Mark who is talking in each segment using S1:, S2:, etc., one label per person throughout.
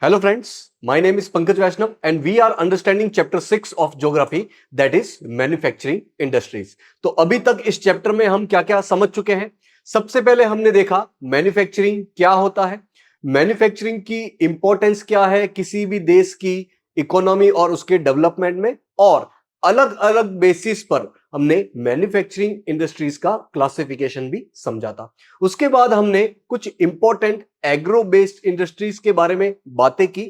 S1: Hello friends, my name is Pankaj Vaishnav and we are understanding chapter 6 of geography that is manufacturing industries। तो अभी तक इस chapter में हम क्या क्या समझ चुके हैं। सबसे पहले हमने देखा मैन्युफैक्चरिंग क्या होता है, मैन्युफैक्चरिंग की इंपॉर्टेंस क्या है किसी भी देश की इकोनॉमी और उसके डेवलपमेंट में, और अलग अलग बेसिस पर हमने मैन्युफैक्चरिंग इंडस्ट्रीज का क्लासिफिकेशन भी समझा था। उसके बाद हमने कुछ इंपॉर्टेंट एग्रो बेस्ड इंडस्ट्रीज के बारे में बातें की।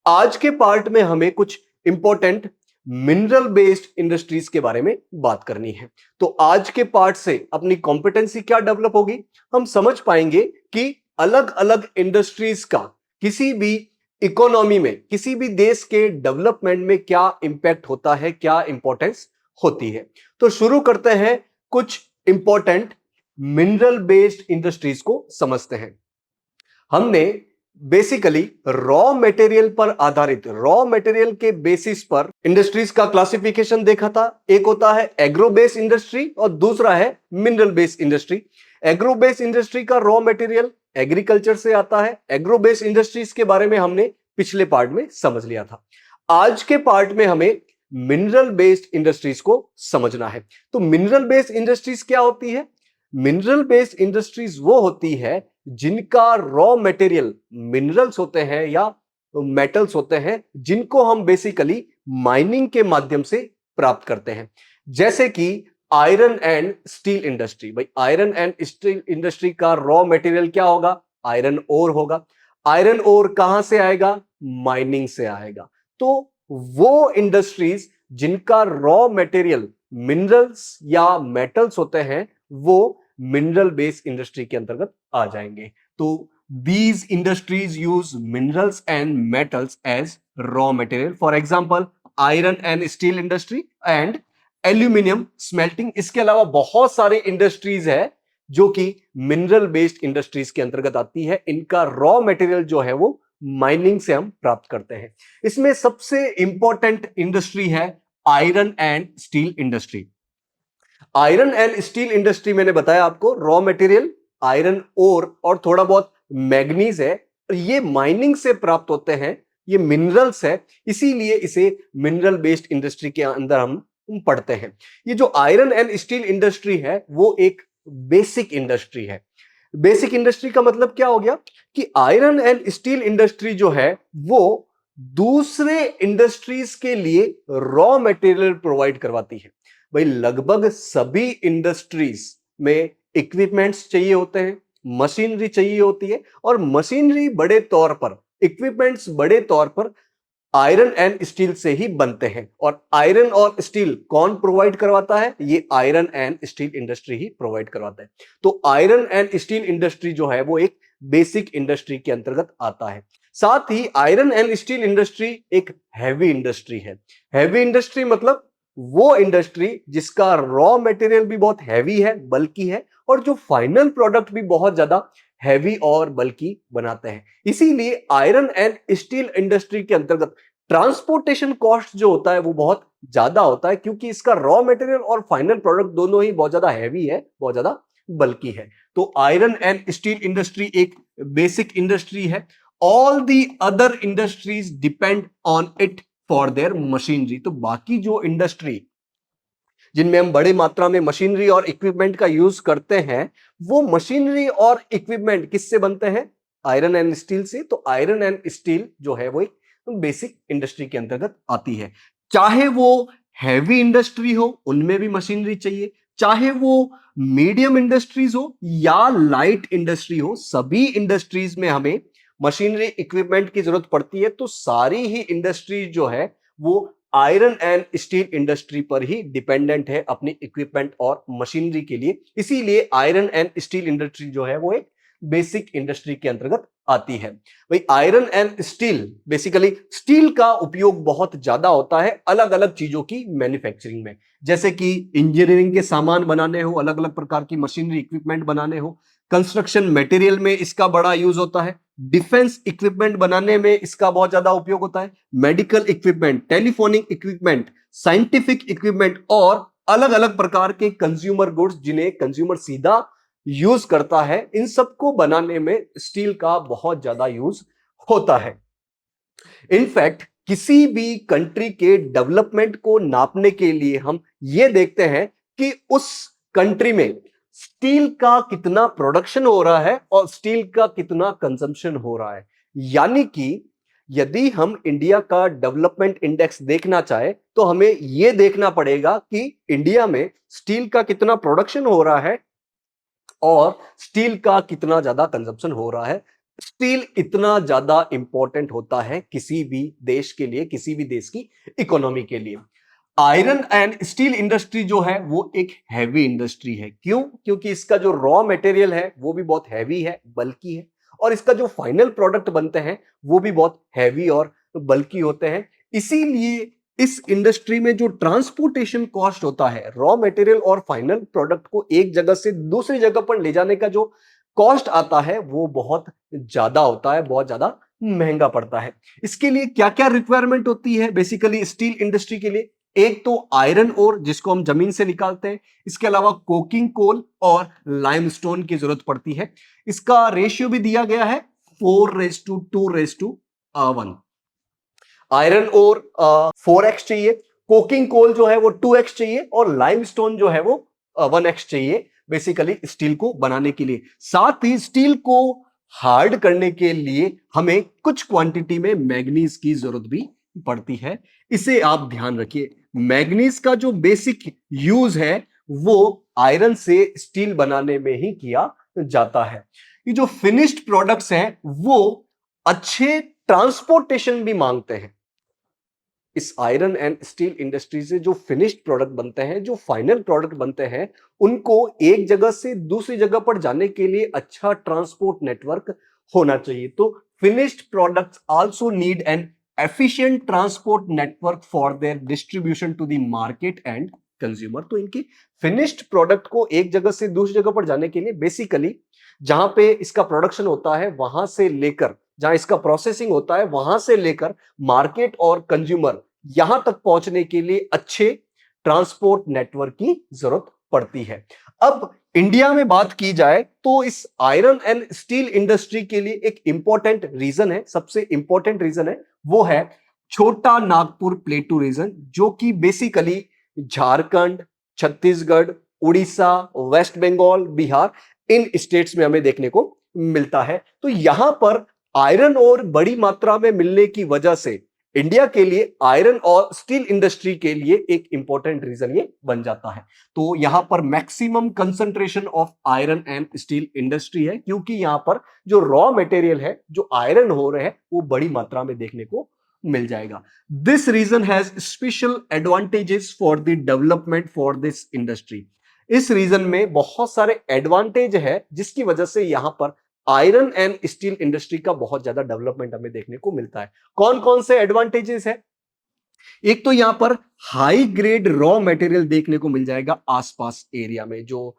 S1: आज के पार्ट में हमें कुछ इंपॉर्टेंट मिनरल बेस्ड इंडस्ट्रीज के बारे में बात करनी है। तो आज के पार्ट से अपनी कॉम्पिटेंसी क्या डेवलप होगी, हम समझ पाएंगे कि अलग अलग इंडस्ट्रीज का किसी भी इकोनॉमी में, किसी भी देश के डेवलपमेंट में क्या इंपैक्ट होता है, क्या इंपॉर्टेंस होती है। तो शुरू करते हैं कुछ इंपॉर्टेंट मिनरल बेस्ड इंडस्ट्रीज को समझते हैं। हमने बेसिकली रॉ मटेरियल पर आधारित, रॉ मटेरियल के बेसिस पर इंडस्ट्रीज का क्लासिफिकेशन देखा था। एक होता है एग्रो बेस्ड इंडस्ट्री और दूसरा है mineral based industry. Agro based industry का रॉ मटेरियल एग्रीकल्चर से आता है। एग्रो बेस्ड इंडस्ट्रीज के बारे में हमने पिछले पार्ट में समझ लिया था। आज के पार्ट में हमें मिनरल बेस्ड इंडस्ट्रीज को समझना है। तो मिनरल बेस्ड इंडस्ट्रीज क्या होती है? मिनरल बेस्ड इंडस्ट्रीज वो होती है जिनका रॉ मटेरियल मिनरल्स होते हैं या मेटल्स होते हैं, जिनको हम बेसिकली माइनिंग के माध्यम से प्राप्त करते हैं। जैसे कि आयरन एंड स्टील इंडस्ट्री। भाई आयरन एंड स्टील इंडस्ट्री का रॉ मटेरियल क्या होगा? आयरन ओर होगा। आयरन ओर कहां से आएगा? माइनिंग से आएगा। तो वो इंडस्ट्रीज जिनका रॉ मटेरियल मिनरल्स या मेटल्स होते हैं वो मिनरल बेस्ड इंडस्ट्री के अंतर्गत आ जाएंगे। तो these industries use minerals and metals as raw material, for example iron and steel industry and aluminium smelting. इसके अलावा बहुत सारे इंडस्ट्रीज है जो कि मिनरल बेस्ड इंडस्ट्रीज के अंतर्गत आती है। इनका रॉ मटेरियल जो है वो माइनिंग से हम प्राप्त करते हैं। इसमें सबसे इंपॉर्टेंट इंडस्ट्री है iron and steel industry. Iron and steel industry मैंने बताया आपको, रॉ मटेरियल आयरन ओर और थोड़ा बहुत मैग्नीज है। ये माइनिंग से प्राप्त होते हैं, ये मिनरल्स है, इसीलिए इसे मिनरल बेस्ड इंडस्ट्री के अंदर हम पढ़ते हैं। ये जो आयरन एंड स्टील इंडस्ट्री है वो एक बेसिक इंडस्ट्री है। बेसिक इंडस्ट्री का मतलब क्या हो गया कि आयरन एंड स्टील इंडस्ट्री जो है वो दूसरे इंडस्ट्रीज के लिए रॉ मटेरियल प्रोवाइड करवाती है। भाई लगभग सभी इंडस्ट्रीज में इक्विपमेंट्स चाहिए होते हैं, मशीनरी चाहिए होती है, और मशीनरी बड़े तौर पर, इक्विपमेंट्स बड़े तौर पर आयरन एंड स्टील से ही बनते हैं। और आयरन और स्टील कौन प्रोवाइड करवाता है? ये iron and steel industry he provide करवाता है। तो आयरन एंड स्टील इंडस्ट्री जो है वो एक बेसिक इंडस्ट्री के अंतर्गत आता है। साथ ही आयरन एंड स्टील इंडस्ट्री एक हैवी इंडस्ट्री है। हैवी इंडस्ट्री मतलब वो इंडस्ट्री जिसका रॉ मटेरियल भी बहुत हैवी है, बल्कि है, और जो फाइनल प्रोडक्ट भी बहुत ज्यादा हैवी और बल्कि बनाते हैं। इसीलिए आयरन एंड स्टील इंडस्ट्री के अंतर्गत ट्रांसपोर्टेशन कॉस्ट जो होता है वो बहुत ज्यादा होता है, क्योंकि इसका रॉ मटेरियल और फाइनल प्रोडक्ट दोनों ही बहुत ज्यादा हैवी है, बहुत ज्यादा बल्कि है। तो आयरन एंड स्टील इंडस्ट्री एक बेसिक इंडस्ट्री है। All the other industries depend on it for their machinery. तो बाकी जो इंडस्ट्री जिनमें हम बड़ी मात्रा में मशीनरी और इक्विपमेंट का यूज करते हैं, वो मशीनरी और इक्विपमेंट किससे बनते हैं? आयरन एंड स्टील से। तो आयरन एंड स्टील जो है वो एक बेसिक इंडस्ट्री के अंतर्गत आती है। चाहे वो हैवी इंडस्ट्री हो, उनमें भी मशीनरी चाहिए, चाहे वो मीडियम इंडस्ट्रीज हो या लाइट इंडस्ट्री हो, सभी इंडस्ट्रीज में हमें मशीनरी इक्विपमेंट की जरूरत पड़ती है। तो सारी ही इंडस्ट्रीज जो है वो आयरन एंड स्टील इंडस्ट्री पर ही डिपेंडेंट है अपनी इक्विपमेंट और मशीनरी के लिए। इसीलिए आयरन एंड स्टील इंडस्ट्री जो है वो एक बेसिक इंडस्ट्री के अंतर्गत आती है। भाई iron and steel, basically steel का उपयोग बहुत ज्यादा होता है अलग अलग चीजों की मैन्युफैक्चरिंग में, जैसे कि इंजीनियरिंग के सामान बनाने हो, अलग अलग प्रकार की मशीनरी इक्विपमेंट बनाने हो, कंस्ट्रक्शन मटेरियल में इसका बड़ा यूज होता है, डिफेंस इक्विपमेंट बनाने में इसका बहुत ज्यादा उपयोग होता है, medical equipment, telephonic equipment, scientific equipment और अलग अलग प्रकार के कंज्यूमर गुड्स जिन्हें कंज्यूमर सीधा यूज करता है, इन सबको बनाने में स्टील का बहुत ज्यादा यूज होता है। इनफैक्ट किसी भी कंट्री के डेवलपमेंट को नापने के लिए हम ये देखते हैं कि उस कंट्री में स्टील का कितना प्रोडक्शन हो रहा है और स्टील का कितना कंजम्पशन हो रहा है। यानी कि यदि हम इंडिया का डेवलपमेंट इंडेक्स देखना चाहे तो हमें यह देखना पड़ेगा कि इंडिया में स्टील का कितना प्रोडक्शन हो रहा है और स्टील का कितना ज्यादा कंजप्शन हो रहा है। स्टील इतना ज्यादा इंपॉर्टेंट होता है किसी भी देश के लिए, किसी भी देश की इकोनॉमी के लिए। आयरन एंड स्टील इंडस्ट्री जो है वो एक हैवी इंडस्ट्री है। क्यों? क्योंकि इसका जो रॉ मटेरियल है वो भी बहुत हैवी है, बल्कि है, और इसका जो फाइनल प्रोडक्ट बनते हैं वो भी बहुत हैवी और बल्कि होते हैं। इसीलिए इस इंडस्ट्री में जो ट्रांसपोर्टेशन कॉस्ट होता है, रॉ मटेरियल और फाइनल प्रोडक्ट को एक जगह से दूसरी जगह पर ले जाने का जो कॉस्ट आता है वो बहुत ज्यादा होता है, बहुत ज्यादा महंगा पड़ता है। इसके लिए क्या क्या रिक्वायरमेंट होती है बेसिकली स्टील इंडस्ट्री के लिए? एक तो आयरन ओर जिसको हम जमीन से निकालते हैं, इसके अलावा कोकिंग कोल और लाइमस्टोन की जरूरत पड़ती है। इसका रेशियो भी दिया गया है 4:2:1। आयरन ओर 4x चाहिए, कोकिंग कोल जो है वो 2x चाहिए और लाइमस्टोन जो है वो 1x चाहिए बेसिकली स्टील को बनाने के लिए। साथ ही स्टील को हार्ड करने के लिए हमें कुछ क्वांटिटी में मैग्नीज की जरूरत भी पड़ती है। इसे आप ध्यान रखिए। मैग्नीज का जो बेसिक यूज है वो आयरन से स्टील बनाने में ही किया जाता है। ये जो फिनिश्ड प्रोडक्ट्स हैं वो अच्छे ट्रांसपोर्टेशन भी मांगते हैं। इस आयरन एंड स्टील इंडस्ट्री से जो फिनिश्ड प्रोडक्ट बनते हैं, जो फाइनल प्रोडक्ट बनते हैं, उनको एक जगह से दूसरी जगह पर जाने के लिए अच्छा ट्रांसपोर्ट नेटवर्क होना चाहिए। तो finished products also need an efficient transport network for their distribution to the market and consumer. तो इनके फिनिश्ड प्रोडक्ट को एक जगह से दूसरी जगह पर जाने के लिए बेसिकली जहां पे इसका प्रोडक्शन होता है वहां से लेकर, जहां इसका प्रोसेसिंग होता है वहां से लेकर मार्केट और कंज्यूमर यहां तक पहुंचने के लिए अच्छे ट्रांसपोर्ट नेटवर्क की जरूरत पड़ती है। अब इंडिया में बात की जाए तो इस आयरन एंड स्टील इंडस्ट्री के लिए एक इंपॉर्टेंट रीजन है, सबसे इंपॉर्टेंट रीजन है, वो है छोटा नागपुर प्लेटू रीजन, जो कि बेसिकली झारखंड, छत्तीसगढ़, उड़ीसा, वेस्ट बंगाल, बिहार, इन स्टेट्स में हमें देखने को मिलता है। तो यहां पर आयरन और बड़ी मात्रा में मिलने की वजह से इंडिया के लिए आयरन और स्टील इंडस्ट्री के लिए एक इंपॉर्टेंट रीजन ये बन जाता है। तो यहां पर maximum concentration of iron and steel industry है, क्योंकि यहां पर जो रॉ मटेरियल है, जो आयरन हो रहे हैं, वो बड़ी मात्रा में देखने को मिल जाएगा। This region has special advantages for the development for this industry. इस रीजन में बहुत सारे एडवांटेज है जिसकी वजह से यहां पर आयरन एंड स्टील इंडस्ट्री का बहुत ज्यादा डेवलपमेंट हमें देखने को मिलता है। कौन कौन से एडवांटेजेस है? एक तो यहां पर हाई ग्रेड रॉ मटेरियल देखने को मिल जाएगा आसपास एरिया में, जो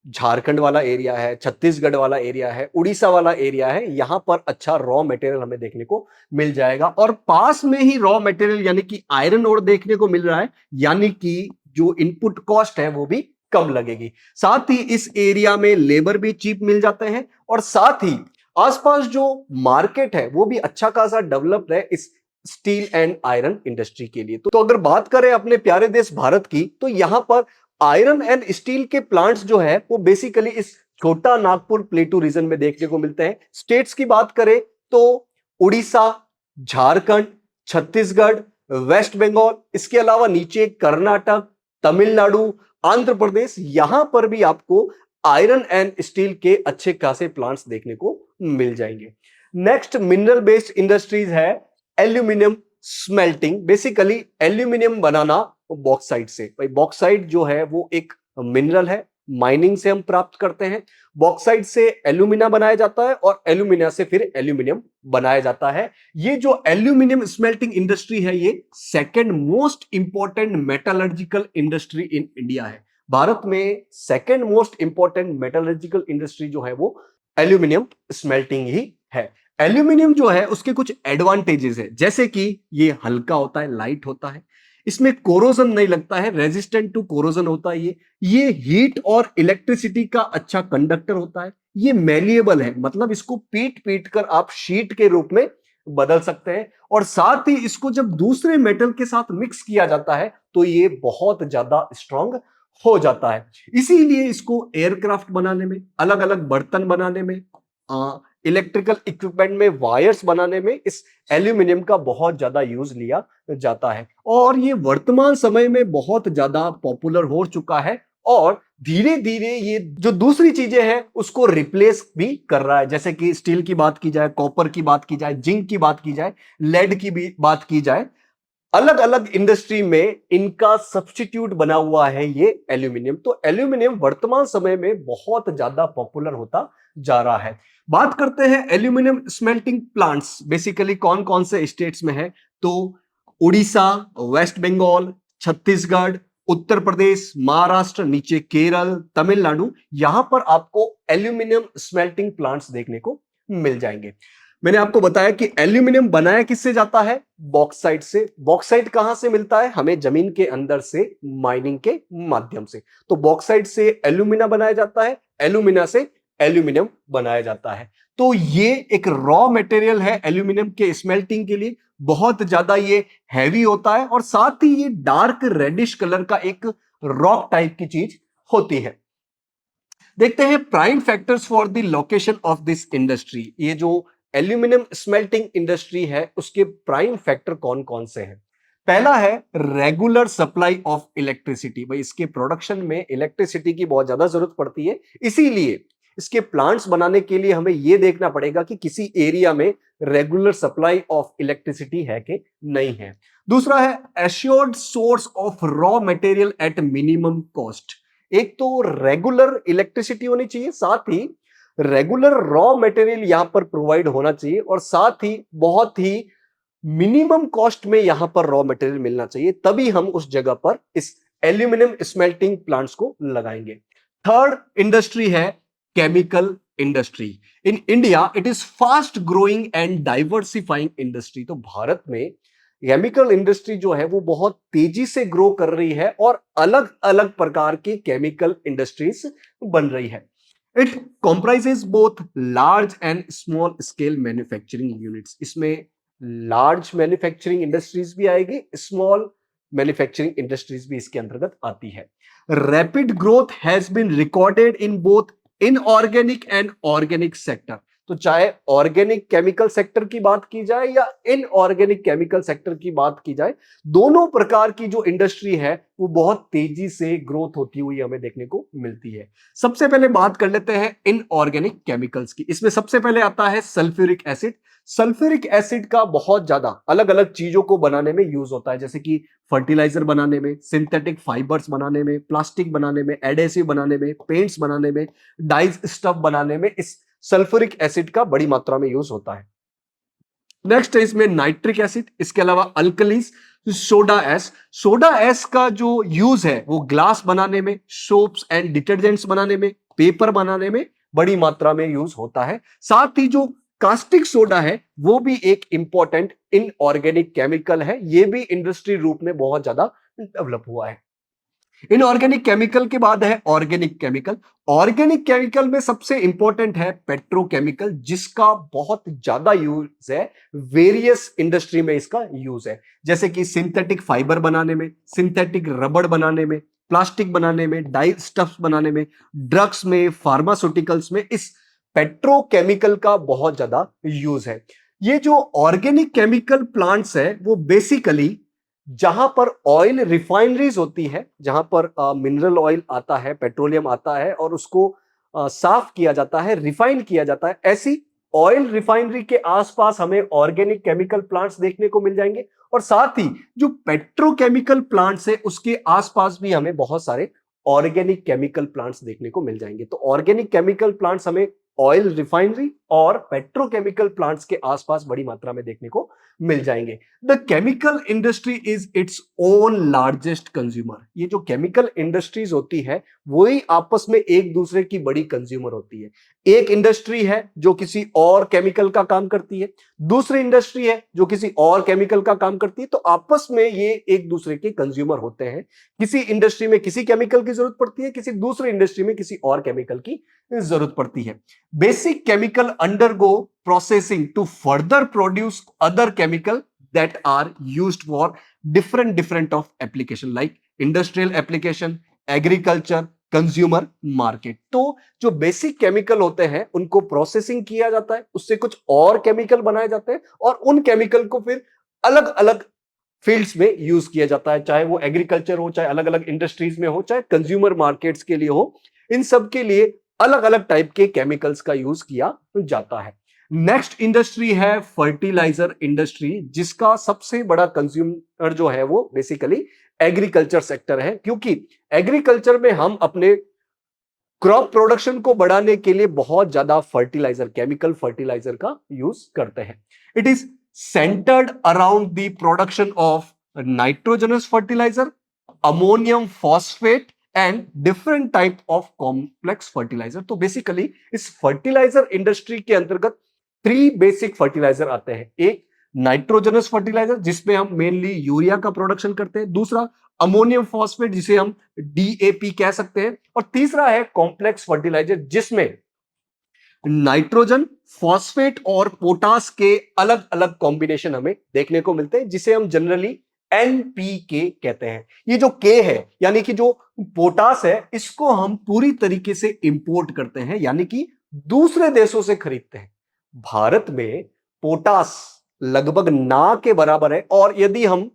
S1: झारखंड वाला एरिया है, छत्तीसगढ़ वाला एरिया है, उड़ीसा वाला एरिया है, यहां पर अच्छा रॉ मटेरियल हमें देखने को मिल जाएगा। और पास में ही रॉ मटेरियल यानी कि आयरन ओर देखने को मिल रहा है, यानी कि जो इनपुट कॉस्ट है वो भी कम लगेगी। साथ ही इस एरिया में लेबर भी चीप मिल जाते हैं और साथ ही आसपास जो मार्केट है वो भी अच्छा खासा डेवलप्ड है इस स्टील एंड आयरन इंडस्ट्री के लिए। तो अगर बात करें अपने प्यारे देश भारत की, तो यहां पर आयरन एंड स्टील के प्लांट्स जो है वो बेसिकली इस छोटा नागपुर प्लेटू रीजन में देखने को मिलते हैं। स्टेट्स की बात करें तो उड़ीसा, झारखंड, छत्तीसगढ़, वेस्ट बंगाल, इसके अलावा नीचे कर्नाटक, तमिलनाडु, आंध्र प्रदेश, यहां पर भी आपको आयरन एंड स्टील के अच्छे खासे प्लांट्स देखने को मिल जाएंगे। नेक्स्ट मिनरल बेस्ड इंडस्ट्रीज है एल्यूमिनियम स्मेल्टिंग। बेसिकली एल्यूमिनियम बनाना बॉक्साइट से। भाई बॉक्साइट जो है वो एक मिनरल है, माइनिंग से हम प्राप्त करते हैं। बॉक्साइट से एल्यूमिना बनाया जाता है और एल्यूमिना से फिर एल्यूमिनियम बनाया जाता है। ये जो एल्यूमिनियम स्मेल्टिंग इंडस्ट्री है ये second most important metallurgical industry in India है। भारत में second most important metallurgical industry जो है वो एल्यूमिनियम स्मेल्टिंग ही है। एल्यूमिनियम जो है उसके कुछ एडवांटेजेस है, जैसे कि ये हल्का होता है, लाइट होता है, इसमें कोरोजन नहीं लगता है, रेजिस्टेंट टू कोरोजन होता है, ये हीट और इलेक्ट्रिसिटी का अच्छा कंडक्टर होता है, ये मेलिएबल है, मतलब इसको पीट पीट कर आप शीट के रूप में बदल सकते हैं, और साथ ही इसको जब दूसरे मेटल के साथ मिक्स किया जाता है तो ये बहुत ज्यादा स्ट्रांग हो जाता है। इसीलिए इसको एयरक्राफ्ट बनाने में, अलग अलग बर्तन बनाने में, इलेक्ट्रिकल इक्विपमेंट में वायर्स बनाने में इस एल्यूमिनियम का बहुत ज्यादा यूज लिया जाता है, और ये वर्तमान समय में बहुत ज्यादा पॉपुलर हो चुका है, और धीरे धीरे ये जो दूसरी चीजें हैं उसको रिप्लेस भी कर रहा है। जैसे कि स्टील की बात की जाए, कॉपर की बात की जाए, जिंक की बात की जाए, लेड की भी बात की जाए, अलग अलग इंडस्ट्री में इनका सब्स्टिट्यूट बना हुआ है ये एल्यूमिनियम। तो एल्यूमिनियम वर्तमान समय में बहुत ज्यादा पॉपुलर होता जा रहा है। बात करते हैं एल्यूमिनियम स्मेल्टिंग प्लांट्स बेसिकली कौन कौन से स्टेट्स में है, तो उड़ीसा, वेस्ट बंगाल, छत्तीसगढ़, उत्तर प्रदेश, महाराष्ट्र, नीचे केरल, तमिलनाडु, यहां पर आपको एल्यूमिनियम स्मेल्टिंग प्लांट्स देखने को मिल जाएंगे। मैंने आपको बताया कि एल्यूमिनियम बनाया किससे जाता है, बॉक्साइट से। बॉक्साइट कहां से मिलता है, हमें जमीन के अंदर से माइनिंग के माध्यम से। तो बॉक्साइट से एल्यूमिना बनाया जाता है, एल्यूमिना से एल्यूमिनियम बनाया जाता है। तो ये एक रॉ मटेरियल है एल्यूमिनियम के स्मेल्टिंग के लिए, बहुत ज्यादा ये हैवी होता है, और साथ ही ये डार्क रेडिश कलर का एक रॉक टाइप की चीज होती है। देखते हैं prime factors for the location of this industry. ये जो एल्यूमिनियम स्मेल्टिंग इंडस्ट्री है उसके प्राइम फैक्टर कौन कौन से हैं। पहला है रेगुलर सप्लाई ऑफ इलेक्ट्रिसिटी। भाई इसके प्रोडक्शन में इलेक्ट्रिसिटी की बहुत ज्यादा जरूरत पड़ती है, इसीलिए इसके प्लांट्स बनाने के लिए हमें यह देखना पड़ेगा कि किसी एरिया में रेगुलर सप्लाई ऑफ इलेक्ट्रिसिटी है कि नहीं है। दूसरा है assured source of raw material at minimum cost. एक तो रेगुलर इलेक्ट्रिसिटी होनी चाहिए, साथ ही रेगुलर रॉ मटेरियल यहां पर प्रोवाइड होना चाहिए, और साथ ही बहुत ही मिनिमम कॉस्ट में यहां पर रॉ मटेरियल मिलना चाहिए, तभी हम उस जगह पर इस एल्यूमिनियम स्मेल्टिंग प्लांट्स को लगाएंगे। थर्ड इंडस्ट्री है chemical industry. In India it is fast growing and diversifying industry. तो भारत में केमिकल इंडस्ट्री जो है वो बहुत तेजी से ग्रो कर रही है, और अलग अलग प्रकार की केमिकल इंडस्ट्रीज बन रही है। It comprises both large and small scale manufacturing units. इसमें लार्ज मैन्युफैक्चरिंग इंडस्ट्रीज भी आएगी, स्मॉल मैन्युफैक्चरिंग इंडस्ट्रीज भी इसके अंतर्गत आती है। Rapid growth has been recorded in both inorganic and organic sector. तो चाहे ऑर्गेनिक केमिकल सेक्टर की बात की जाए या इनऑर्गेनिक केमिकल सेक्टर की बात की जाए, दोनों प्रकार की जो इंडस्ट्री है वो बहुत तेजी से ग्रोथ होती हुई हमें देखने को मिलती है। सबसे पहले बात कर लेते हैं इनऑर्गेनिक केमिकल्स की। इसमें सबसे पहले आता है सल्फ्यूरिक एसिड। सल्फ्यूरिक एसिड का बहुत ज्यादा अलग अलग चीजों को बनाने में यूज होता है, जैसे कि फर्टिलाइजर बनाने में, सिंथेटिक फाइबर्स बनाने में, प्लास्टिक बनाने में, एडेसिव बनाने में, पेंट्स बनाने में, डाइज स्टफ बनाने में इस सल्फ्यूरिक एसिड का बड़ी मात्रा में यूज होता है। नेक्स्ट है इसमें नाइट्रिक एसिड, इसके अलावा alkalis, soda S. Soda S का जो यूज है वो ग्लास बनाने में, सोप्स एंड डिटर्जेंट्स बनाने में, पेपर बनाने में बड़ी मात्रा में यूज होता है। साथ ही जो कास्टिक सोडा है वो भी एक इंपॉर्टेंट इनऑर्गेनिक केमिकल है, ये भी इंडस्ट्री रूप में बहुत ज्यादा डेवलप हुआ है। इनऑर्गेनिक केमिकल के बाद है ऑर्गेनिक केमिकल। ऑर्गेनिक केमिकल में सबसे इंपॉर्टेंट है पेट्रोकेमिकल, जिसका बहुत ज्यादा यूज है, वेरियस इंडस्ट्री में इसका यूज है, जैसे कि सिंथेटिक फाइबर बनाने में, सिंथेटिक रबड़ बनाने में, प्लास्टिक बनाने में, डाई स्टफ्स बनाने में, ड्रग्स में, फार्मास्यूटिकल्स में इस पेट्रोकेमिकल का बहुत ज्यादा यूज है। ये जो ऑर्गेनिक केमिकल प्लांट्स है वो बेसिकली जहां पर ऑयल रिफाइनरीज होती है, जहां पर मिनरल ऑयल आता है, पेट्रोलियम आता है और उसको साफ किया जाता है, रिफाइन किया जाता है, ऐसी ऑयल रिफाइनरी के आसपास हमें ऑर्गेनिक केमिकल प्लांट्स देखने को मिल जाएंगे। और साथ ही जो पेट्रोकेमिकल प्लांट्स है उसके आसपास भी हमें बहुत सारे ऑर्गेनिक केमिकल प्लांट्स देखने को मिल जाएंगे। तो ऑर्गेनिक केमिकल प्लांट्स हमें ऑयल रिफाइनरी और पेट्रोकेमिकल प्लांट्स के आसपास बड़ी मात्रा में देखने को मिल जाएंगे। The chemical industry is its own largest consumer. ये जो केमिकल इंडस्ट्रीज होती है वही आपस में एक दूसरे की बड़ी कंज्यूमर होती है। एक इंडस्ट्री है जो किसी और केमिकल का काम करती है, दूसरी इंडस्ट्री है जो किसी और केमिकल का काम करती है, तो आपस में ये एक दूसरे के कंज्यूमर होते हैं। किसी इंडस्ट्री में किसी केमिकल की जरूरत पड़ती है, किसी दूसरी इंडस्ट्री में किसी और केमिकल की जरूरत पड़ती है। Basic chemical undergo processing to further produce other chemical that are used for different of application like industrial application, agriculture, consumer market. तो जो बेसिक केमिकल होते हैं उनको प्रोसेसिंग किया जाता है, उससे कुछ और केमिकल बनाए जाते हैं और उन केमिकल को फिर अलग अलग फील्ड्स में यूज किया जाता है, चाहे वो एग्रीकल्चर हो, चाहे अलग अलग इंडस्ट्रीज में हो, चाहे कंज्यूमर मार्केट्स के लिए हो। इन सब के लिए अलग अलग टाइप के केमिकल्स का यूज किया जाता है। नेक्स्ट इंडस्ट्री है फर्टिलाइजर इंडस्ट्री, जिसका सबसे बड़ा कंज्यूमर जो है वो बेसिकली एग्रीकल्चर सेक्टर है, क्योंकि एग्रीकल्चर में हम अपने क्रॉप प्रोडक्शन को बढ़ाने के लिए बहुत ज्यादा फर्टिलाइजर, केमिकल फर्टिलाइजर का यूज करते हैं। It is centred around the production of nitrogenous fertilizer, ammonium phosphate and different type of complex fertilizer. तो बेसिकली इस फर्टिलाइजर इंडस्ट्री के अंतर्गत 3 बेसिक फर्टिलाइजर आते हैं। एक नाइट्रोजनस फर्टिलाइजर जिसमें हम मेनली यूरिया का प्रोडक्शन करते हैं, दूसरा अमोनियम फॉस्फेट जिसे हम डीएपी कह सकते हैं, और तीसरा है कॉम्प्लेक्स फर्टिलाइजर जिसमें नाइट्रोजन, फॉस्फेट और पोटास के अलग अलग कॉम्बिनेशन हमें देखने को मिलते हैं, जिसे हम जनरली एनपीके कहते हैं। ये जो के है यानी कि जो पोटास है, इसको हम पूरी तरीके से इंपोर्ट करते हैं, यानी कि दूसरे देशों से खरीदते हैं। भारत में पोटास लगभग ना के बराबर है, और यदि हम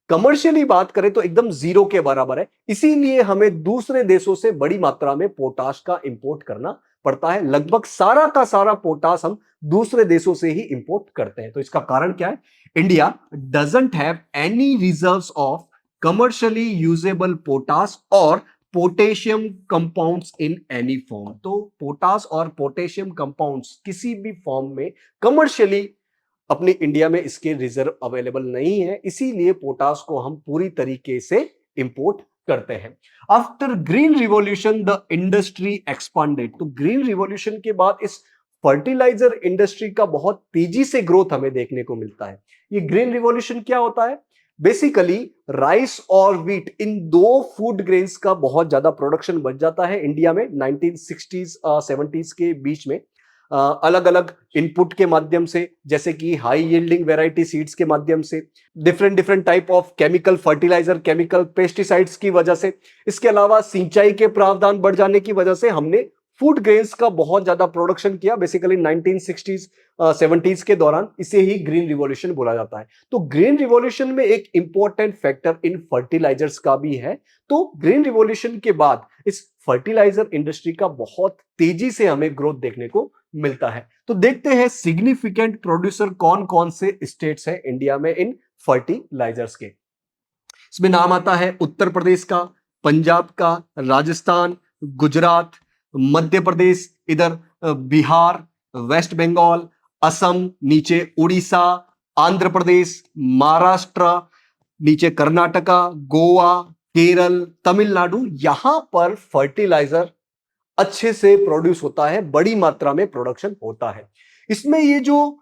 S1: कमर्शियली बात करें तो एकदम जीरो के बराबर है। इसीलिए हमें दूसरे देशों से बड़ी मात्रा में पोटाश का इंपोर्ट करना पड़ता है। लगभग सारा का सारा पोटाश हम दूसरे देशों से ही इंपोर्ट करते हैं। तो इसका कारण क्या है? India doesn't have any reserves of commercially usable potash और potassium compounds in any form. तो पोटाश और पोटेशियम कंपाउंड्स किसी भी फॉर्म में कमर्शियली अपनी इंडिया में इसके रिजर्व अवेलेबल नहीं है, इसीलिए पोटाश को हम पूरी तरीके से इंपोर्ट करते हैं। After green revolution the industry expanded. तो ग्रीन रिवॉल्यूशन के बाद इस फर्टिलाइजर इंडस्ट्री का बहुत तेजी से ग्रोथ हमें देखने को मिलता है। ये ग्रीन रिवॉल्यूशन क्या होता है? बेसिकली राइस और व्हीट, इन 2 फूड ग्रेन्स का बहुत ज्यादा प्रोडक्शन बढ़ जाता है इंडिया में 1960s 70s के बीच में, अलग अलग इनपुट के माध्यम से, जैसे कि हाई यील्डिंग वैरायटी सीड्स के माध्यम से, different type of chemical fertilizer, chemical pesticides की वजह से, इसके अलावा सिंचाई के प्रावधान बढ़ जाने की वजह से हमने फूड ग्रेन्स का बहुत ज्यादा प्रोडक्शन किया बेसिकली 1960s 70s के दौरान। इसे ही ग्रीन रिवॉल्यूशन बोला जाता है। तो ग्रीन रिवॉल्यूशन में एक इंपॉर्टेंट फैक्टर इन फर्टिलाइजर्स का भी है। तो ग्रीन रिवॉल्यूशन के बाद इस फर्टिलाइजर इंडस्ट्री का बहुत तेजी से हमें ग्रोथ देखने को मिलता है। तो देखते हैं सिग्निफिकेंट प्रोड्यूसर कौन कौन से स्टेट्स हैं इंडिया में इन फर्टिलाइजर्स के। इसमें नाम आता है उत्तर प्रदेश का, पंजाब का, राजस्थान, गुजरात, मध्य प्रदेश, इधर बिहार, वेस्ट बंगाल, असम, नीचे उड़ीसा, आंध्र प्रदेश, महाराष्ट्र, नीचे कर्नाटका, गोवा, केरल, तमिलनाडु। यहां पर फर्टिलाइजर अच्छे से प्रोड्यूस होता है, बड़ी मात्रा में प्रोडक्शन होता है। इसमें ये जो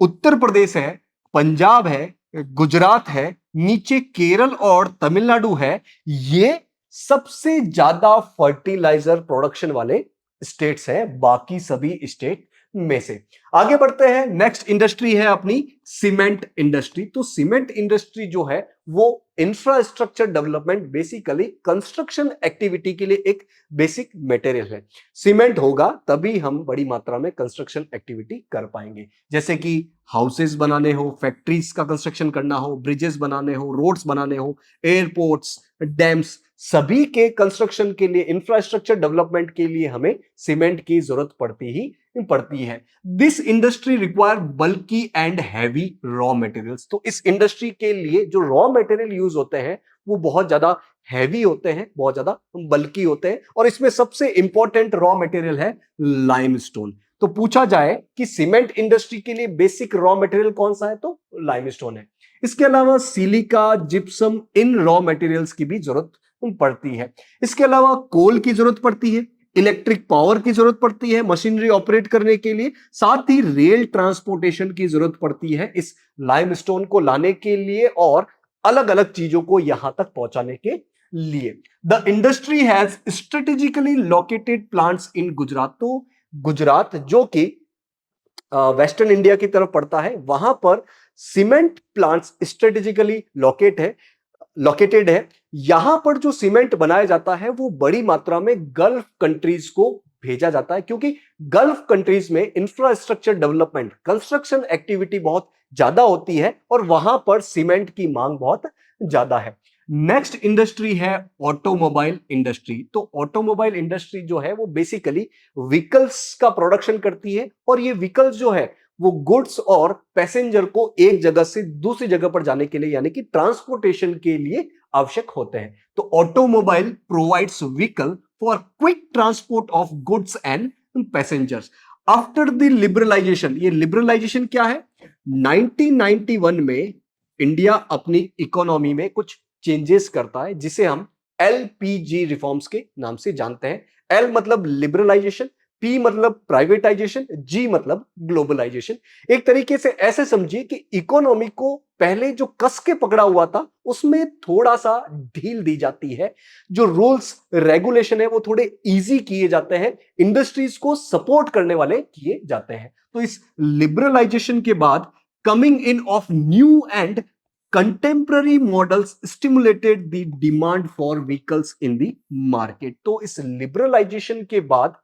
S1: उत्तर प्रदेश है, पंजाब है, गुजरात है, नीचे केरल और तमिलनाडु है, ये सबसे ज्यादा फर्टिलाइजर प्रोडक्शन वाले स्टेट्स हैं बाकी सभी स्टेट में से। आगे बढ़ते हैं। नेक्स्ट इंडस्ट्री है अपनी सीमेंट इंडस्ट्री। तो सीमेंट इंडस्ट्री जो है वो infrastructure development, basically construction activity के लिए एक बेसिक मटेरियल है। सीमेंट होगा तभी हम बड़ी मात्रा में कंस्ट्रक्शन एक्टिविटी कर पाएंगे, जैसे कि हाउसेस बनाने हो, फैक्ट्रीज का कंस्ट्रक्शन करना हो, ब्रिजेस बनाने हो, रोड्स बनाने हो, एयरपोर्ट्स, डैम्स, सभी के कंस्ट्रक्शन के लिए, इंफ्रास्ट्रक्चर डेवलपमेंट के लिए हमें सीमेंट की जरूरत पड़ती है। This industry require bulky and heavy raw materials. तो इस इंडस्ट्री के लिए जो रॉ मटेरियल यूज होते हैं वो बहुत ज्यादा हैवी होते हैं, बहुत ज्यादा बल्की होते हैं, और इसमें सबसे इंपॉर्टेंट रॉ मटेरियल है लाइमस्टोन। तो पूछा जाए कि सीमेंट इंडस्ट्री के लिए बेसिक रॉ मटेरियल कौन सा है, तो लाइमस्टोन है। इसके अलावा सिलिका, जिप्सम, इन रॉ मटेरियल्स की भी जरूरत पड़ती है। इसके अलावा कोल की जरूरत पड़ती है, इलेक्ट्रिक पावर की जरूरत पड़ती है मशीनरी ऑपरेट करने के लिए, साथ ही रेल ट्रांसपोर्टेशन की जरूरत पड़ती है इस लाइमस्टोन को लाने के लिए और अलग अलग चीजों को यहां तक पहुंचाने के लिए। The industry has strategically located plants in Gujarat. तो गुजरात जो कि वेस्टर्न इंडिया की तरफ पड़ता है, वहां पर सीमेंट प्लांट्स स्ट्रेटेजिकली लोकेटेड है। यहां पर जो सीमेंट बनाया जाता है वो बड़ी मात्रा में गल्फ कंट्रीज को भेजा जाता है, क्योंकि गल्फ कंट्रीज में इंफ्रास्ट्रक्चर डेवलपमेंट, कंस्ट्रक्शन एक्टिविटी बहुत ज्यादा होती है और वहां पर सीमेंट की मांग बहुत ज्यादा है। नेक्स्ट इंडस्ट्री है ऑटोमोबाइल इंडस्ट्री। तो ऑटोमोबाइल इंडस्ट्री जो है वो बेसिकली व्हीकल्स का प्रोडक्शन करती है, और ये व्हीकल्स जो है वो गुड्स और पैसेंजर को एक जगह से दूसरी जगह पर जाने के लिए, यानी कि ट्रांसपोर्टेशन के लिए आवश्यक होते हैं। तो automobile provides vehicle for quick transport of goods and passengers. After the liberalization, ये लिबरलाइजेशन क्या है? 1991 में इंडिया अपनी इकोनॉमी में कुछ चेंजेस करता है, जिसे हम एलपीजी रिफॉर्म्स के नाम से जानते हैं। एल मतलब लिबरलाइजेशन, पी मतलब प्राइवेटाइजेशन, जी मतलब ग्लोबलाइजेशन। एक तरीके से ऐसे समझिए कि इकोनॉमी को पहले जो कस के पकड़ा हुआ था उसमें थोड़ा सा ढील दी जाती है, जो रूल्स रेगुलेशन है वो थोड़े इजी किए जाते हैं, इंडस्ट्रीज को सपोर्ट करने वाले किए जाते हैं। तो इस लिबरलाइजेशन के बाद coming in of new and contemporary models stimulated the demand for vehicles in the market. तो इस लिबरलाइजेशन के बाद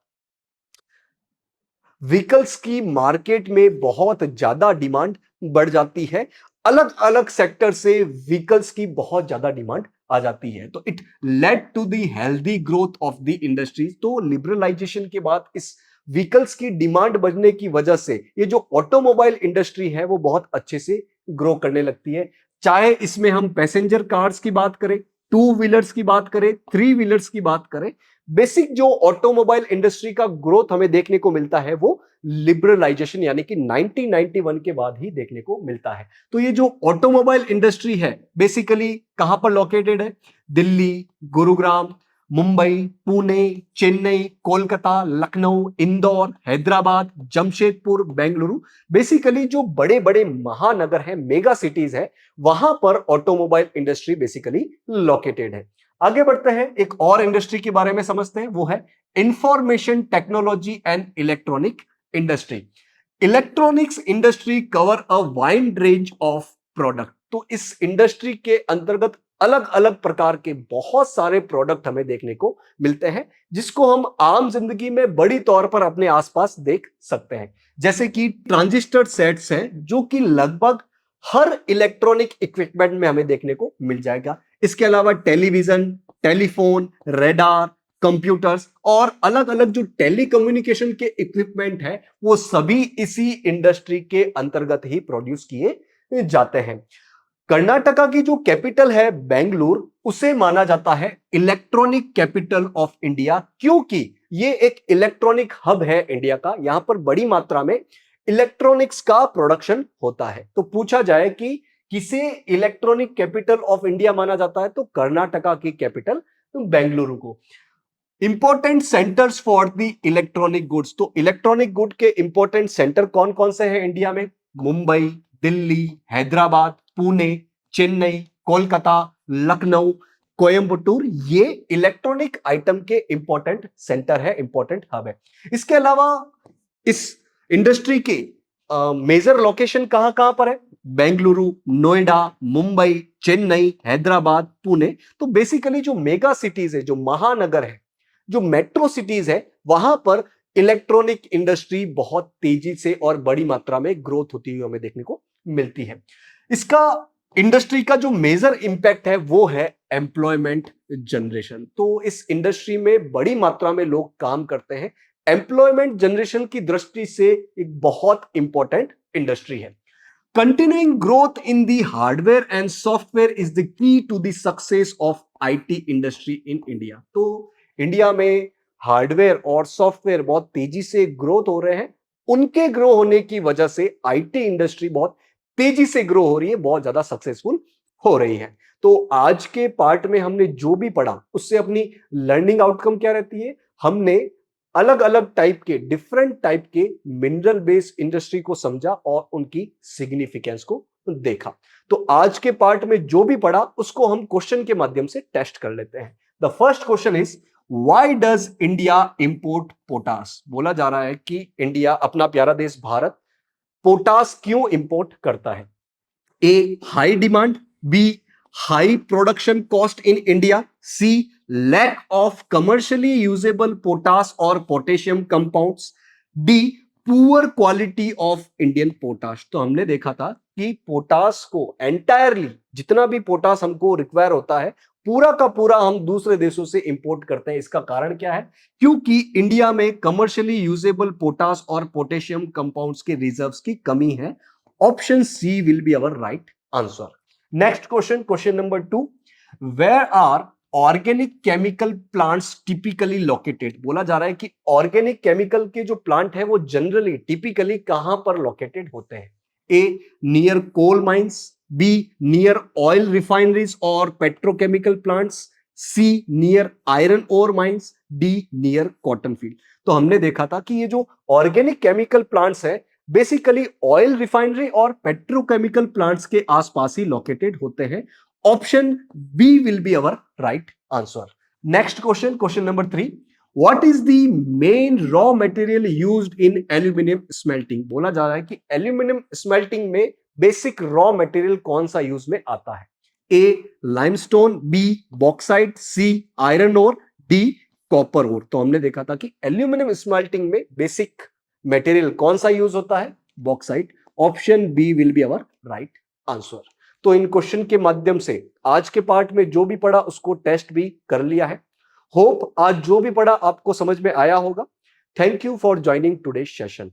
S1: व्हीकल्स की मार्केट में बहुत ज्यादा डिमांड बढ़ जाती है, अलग अलग सेक्टर से व्हीकल्स की बहुत ज्यादा डिमांड आ जाती है। तो it led to the healthy growth of the industry. तो लिबरलाइजेशन के बाद इस व्हीकल्स की डिमांड बढ़ने की वजह से ये जो ऑटोमोबाइल इंडस्ट्री है वो बहुत अच्छे से ग्रो करने लगती है। चाहे इसमें हम पैसेंजर कार्स की बात करें, टू व्हीलर्स की बात करें, थ्री व्हीलर्स की बात करें, बेसिक जो ऑटोमोबाइल इंडस्ट्री का ग्रोथ हमें देखने को मिलता है वो लिबरलाइजेशन यानी कि 1991 के बाद ही देखने को मिलता है। तो ये जो ऑटोमोबाइल इंडस्ट्री है बेसिकली कहां पर लोकेटेड है? दिल्ली, गुरुग्राम, मुंबई, पुणे, चेन्नई, कोलकाता, लखनऊ, इंदौर, हैदराबाद, जमशेदपुर, बेंगलुरु, बेसिकली जो बड़े बड़े महानगर हैं, मेगा सिटीज है, वहां पर ऑटोमोबाइल इंडस्ट्री बेसिकली लोकेटेड है। आगे बढ़ते हैं, एक और इंडस्ट्री के बारे में समझते हैं, वो है information technology and electronic industry. Electronics industry cover a wide range of product. तो इस इंडस्ट्री के अंतर्गत अलग अलग प्रकार के बहुत सारे प्रोडक्ट हमें देखने को मिलते हैं, जिसको हम आम जिंदगी में बड़ी तौर पर अपने आसपास देख सकते हैं। जैसे कि ट्रांजिस्टर सेट्स हैं, जो कि लगभग हर इलेक्ट्रॉनिक इक्विपमेंट में हमें देखने को मिल जाएगा। इसके अलावा टेलीविजन, टेलीफोन, रेडार, कंप्यूटर्स और अलग अलग जो टेलीकम्युनिकेशन के इक्विपमेंट है वो सभी इसी इंडस्ट्री के अंतर्गत ही प्रोड्यूस किए जाते हैं। कर्नाटका की जो कैपिटल है बेंगलुरु, उसे माना जाता है इलेक्ट्रॉनिक कैपिटल ऑफ इंडिया, क्योंकि ये एक इलेक्ट्रॉनिक हब है इंडिया का। यहां पर बड़ी मात्रा में इलेक्ट्रॉनिक्स का प्रोडक्शन होता है। तो पूछा जाए कि किसे इलेक्ट्रॉनिक कैपिटल ऑफ इंडिया माना जाता है, तो कर्नाटका की कैपिटल बेंगलुरु को। Important centres for the electronic goods. तो इलेक्ट्रॉनिक गुड के इंपॉर्टेंट सेंटर कौन कौन से हैं इंडिया में? मुंबई, दिल्ली, हैदराबाद, पुणे, चेन्नई, कोलकाता, लखनऊ, कोयंबटूर, ये इलेक्ट्रॉनिक आइटम के इंपॉर्टेंट सेंटर है, इंपॉर्टेंट हब है। इसके अलावा इस इंडस्ट्री के मेजर लोकेशन कहां कहां पर है? बेंगलुरु, नोएडा, मुंबई, चेन्नई, हैदराबाद, पुणे। तो बेसिकली जो मेगा सिटीज है, जो महानगर है, जो मेट्रो सिटीज है, वहां पर इलेक्ट्रॉनिक इंडस्ट्री बहुत तेजी से और बड़ी मात्रा में ग्रोथ होती हुई हमें देखने को मिलती है। इसका इंडस्ट्री का जो मेजर इंपैक्ट है वो है एम्प्लॉयमेंट जनरेशन। तो इस इंडस्ट्री में बड़ी मात्रा में लोग काम करते हैं। एम्प्लॉयमेंट जनरेशन की दृष्टि से एक बहुत इंपॉर्टेंट इंडस्ट्री है। Continuing growth in the hardware and software is the key to the success of IT industry in India. तो इंडिया में हार्डवेयर और सॉफ्टवेयर बहुत तेजी से ग्रोथ हो रहे हैं। उनके ग्रो होने की वजह से आईटी इंडस्ट्री बहुत तेजी से ग्रो हो रही है, बहुत ज्यादा सक्सेसफुल हो रही है। तो आज के पार्ट में हमने जो भी पढ़ा उससे अपनी लर्निंग आउटकम क्या रहती है? हमने अलग अलग टाइप के, डिफरेंट टाइप के मिनरल बेस्ड इंडस्ट्री को समझा और उनकी सिग्निफिकेंस को देखा। तो आज के पार्ट में जो भी पढ़ा उसको हम क्वेश्चन के माध्यम से टेस्ट कर लेते हैं। The first question is, why does India import potash? बोला जा रहा है कि इंडिया, अपना प्यारा देश भारत, पोटास क्यों इंपोर्ट करता है? A, high demand, B, high production cost in India, C, lack of commercially usable potash और potassium compounds, D, poor quality of Indian potash. तो हमने देखा था कि पोटास को एंटायरली, जितना भी पोटास हमको रिक्वायर होता है, पूरा का पूरा हम दूसरे देशों से इंपोर्ट करते हैं। इसका कारण क्या है? क्योंकि इंडिया में कमर्शियली यूजेबल पोटास और पोटेशियम कंपाउंड्स के रिजर्व्स की कमी है। Option c will be our right answer. Next question, question number 2, where are organic chemical plants typically located? बोला जा रहा है कि ऑर्गेनिक केमिकल के जो प्लांट है वो जनरली टिपिकली कहां पर लोकेटेड होते हैं? A, near coal mines, B, near oil refineries और petrochemical plants, C, near iron ore mines, D, near cotton field. तो हमने देखा था कि ये जो ऑर्गेनिक केमिकल प्लांट्स है बेसिकली ऑयल रिफाइनरी और पेट्रोकेमिकल प्लांट्स के आसपास ही लोकेटेड होते हैं। Option B will be our right answer. Next question, question number 3, what is the main raw material used in aluminium smelting? बोला जा रहा है कि एल्यूमिनियम स्मेल्टिंग में बेसिक रॉ मटेरियल कौन सा यूज में आता है? A, limestone, B, bauxite, C, iron ore, D, copper ore. तो हमने देखा था कि एल्यूमिनियम स्मेल्टिंग में बेसिक मटेरियल कौन सा यूज होता है? Bauxite. Option B will be our right answer. तो इन क्वेश्चन के माध्यम से आज के पार्ट में जो भी पढ़ा उसको टेस्ट भी कर लिया है। होप आज जो भी पढ़ा आपको समझ में आया होगा। Thank you for joining today session.